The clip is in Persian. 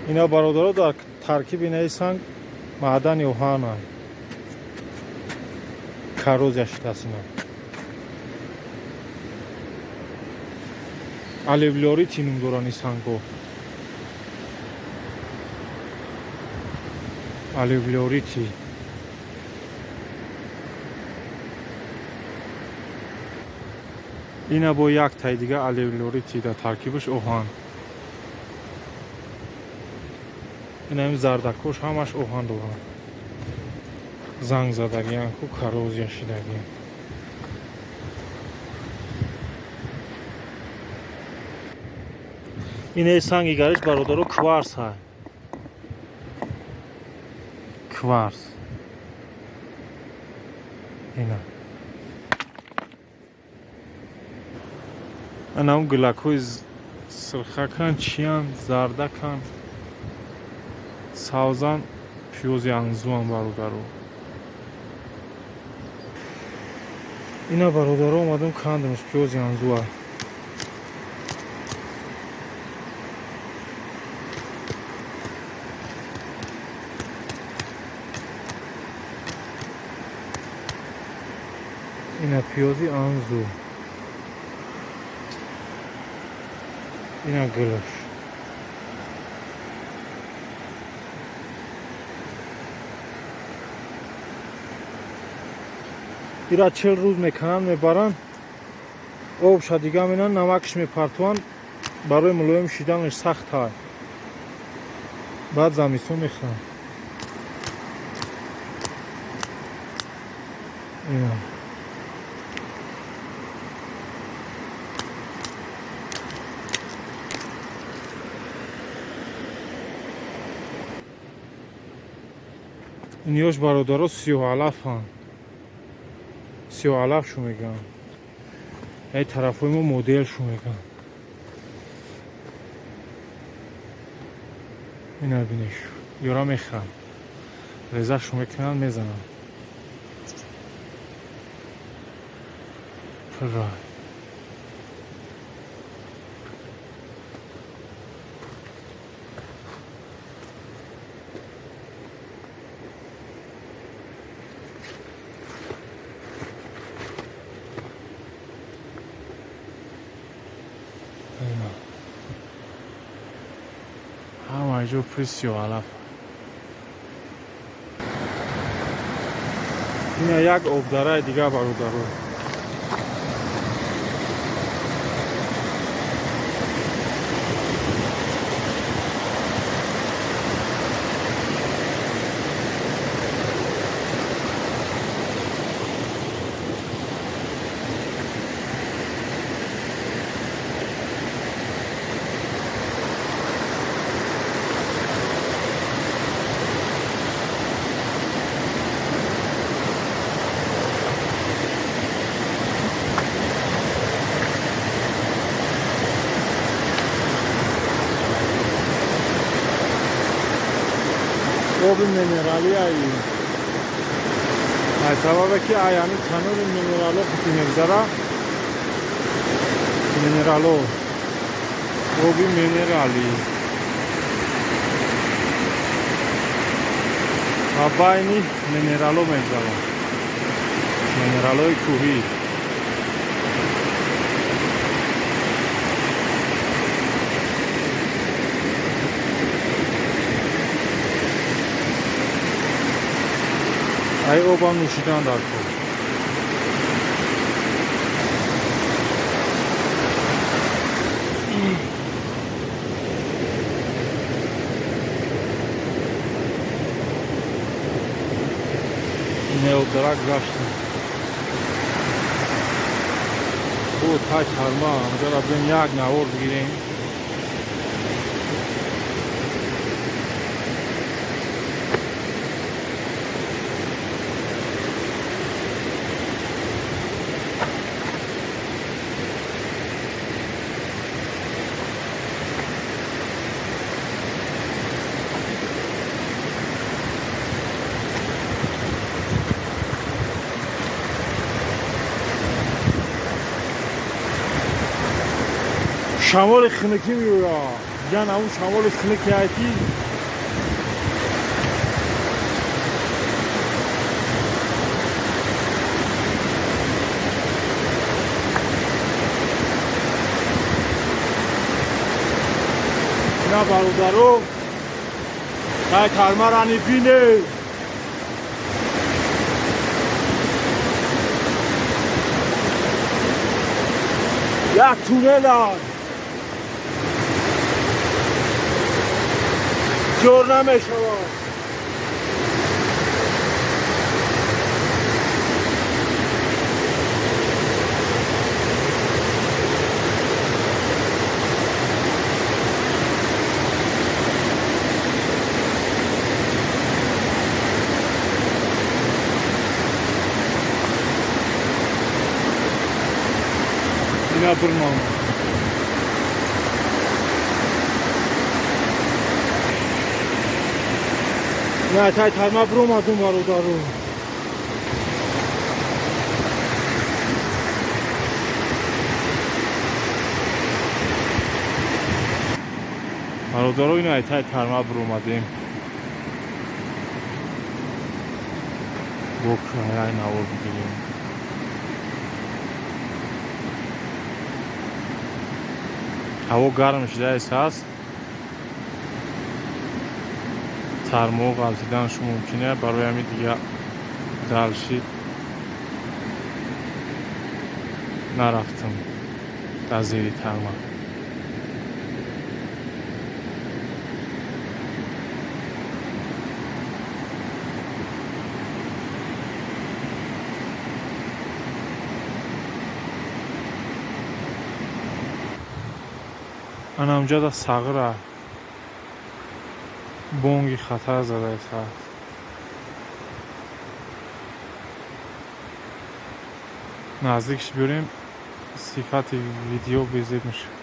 اینا برادرها در ترکیب نویسن معدن اوهان های کاروز yaşıtasın. Alevloritinum dorani sango. Alevloriti. اینا با یک تای دیگه alevloriti در ترکیبش اوهان. اینا هم زردکوش همش اوهان دارن. زنگ زدگیان کو کاروز yaşıdagیان. اینه سنگی گرش برادرو کوارس های. کوارس. اینا. انا اون گلاکوی سرخه کن چیان زرده کن سازان پیوزی انزوان برادرو. اینا برادرو اومدم کندمش پیوزی انزوان. اینا پیوزی انزو. اینا گلش. ایرا 40 روز میکنن میبرن آب شدیگه مینن نمکش میپرتوان برای ملایم شیدنش سخت های بعد زمستون میخورن اینا اینیاش برادرها 30,000 هن 30,000 شو میگن ای طرفای ما مدل شو میگن اینا بینیش یورا میخرم رزه شو میکنن میزنن پرای همه جو پریسیو علف اینا یک آبداره دیگه برادرو آب منرالی هایی از سبب که آیانی تنور منرالو خطی نگذاره منرالو آبی منرالی آبایانی منرالو میگذاره منرالوی کوهی ای اوبان نوشیدن در کن اینه او درک گشتن او تای ترما همجا را بین یک نوار بگیریم شمال خنکی میویا جان اون شامل خونه کیاتی نه برادرو تای ترما رانی بینه یک تونل هست جور نمی شود اینا برمان نه تای ترما برو مادون برادرو برادرو اینا تای ترما برو مادیم بکره های نوار بگیریم هوا گرم شده است هست ترمو غلطیدنش ممکنه برای همین دیگه دلشید نرفتم در زیر ترما انا اونجا دا ساغره بونگی خطر زده است نزدیکش بریم صفت ویدیو بیزید میشه